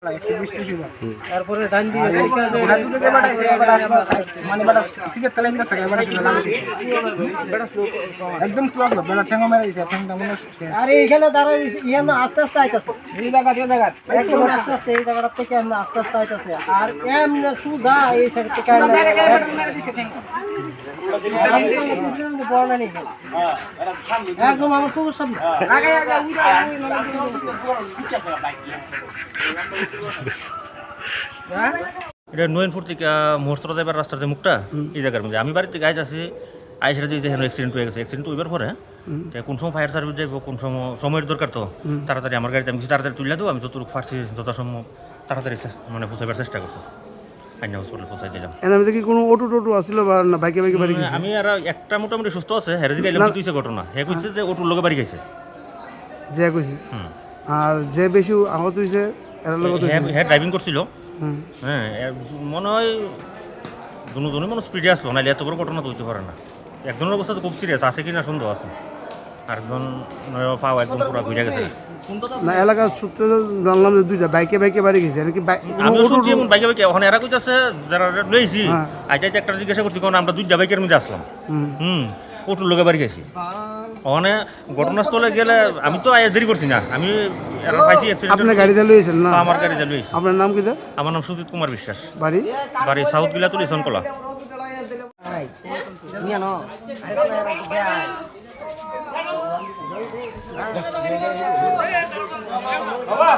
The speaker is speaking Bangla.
তারপরে ডান দিয়ে একদম স্লো হলো বেলা ঠ্যাঙ্গো মেরে দিছে ঠ্যাংটা মনে আরে এখানে দাঁড়াই এখানে আস্তে আস্তে আইতাছে এই জায়গা একদম আস্তে আস্তে এই জায়গাটা থেকে আমরা আস্তে আস্তে আইতাছে আর এমনি সুদা এই সাইড থেকে একদম আমার সবুজ সামনে এটা নয়নপুর থেকে মোহস্তরা যাবার রাস্তাতে মুখটা এই জায়গার মধ্যে আমি বাড়িতে গাছ আছি আইসা যদি দেখেন অ্যাক্সিডেন্ট হয়ে গেছে অ্যাক্সিডেন্ট হইবার পরে কোন সময় ফায়ার সার্ভিস যাইব কোন সময়ের দরকার তো তাড়াতাড়ি আমার গাড়িতে আমি কিছু তাড়াতাড়ি তুলে দেবো আমি যতটুকু পারছি যথাসম্ভব তাড়াতাড়ি মানে পৌঁছাবার চেষ্টা করছি আইনা হসপিটাল পৌঁছাই দিলাম। এর কি কোনো অটো টোটো আসছিল বা না বাইকে বাইকে বাড়ি গেছে? আমি আর একটা মোটামুটি সুস্থ আছে হেরে দিকে এলাম তুইছে ঘটনা হে কইছে যে অটোর লোকে বাড়ি গেছে যে কইছে আর যে বেশি আহত হইছে এর লোক হ্যাঁ ড্রাইভিং করছিল হ্যাঁ মনে হয় দুজনই মনে স্পিডে আসলো নাহলে এত বড় ঘটনা তো হইতে পারে না। একজনের অবস্থা তো খুব সিরিয়াস আছে কিনা সন্দেহ আছে আরেকজন পাও একদম পুরো ঘুরে গেছে না এলাকার সূত্রে জানলাম যে দুইটা বাইকে বাইকে বাড়ি গেছে আর কি আমিও শুনছি এমন বাইকে বাইকে ওখানে এরা কইতাছে যারা লইছি আইতে একটা জিজ্ঞাসা করছি কারণ আমরা দুইটা বাইকের মধ্যে আসলাম ওটুর লোকে বাড়ি গেছি ওখানে ঘটনাস্থলে গেলে আমি তো দেরি করছি না আমি পাইছি আপনার গাড়িতে লইছেন না? আমার গাড়িতে লইছি। আপনার নাম কি? আমার নাম সুজিত কুমার বিশ্বাস। বাড়ি বাড়ি সাউথ গিলাতুল ইসনকলা। বাবা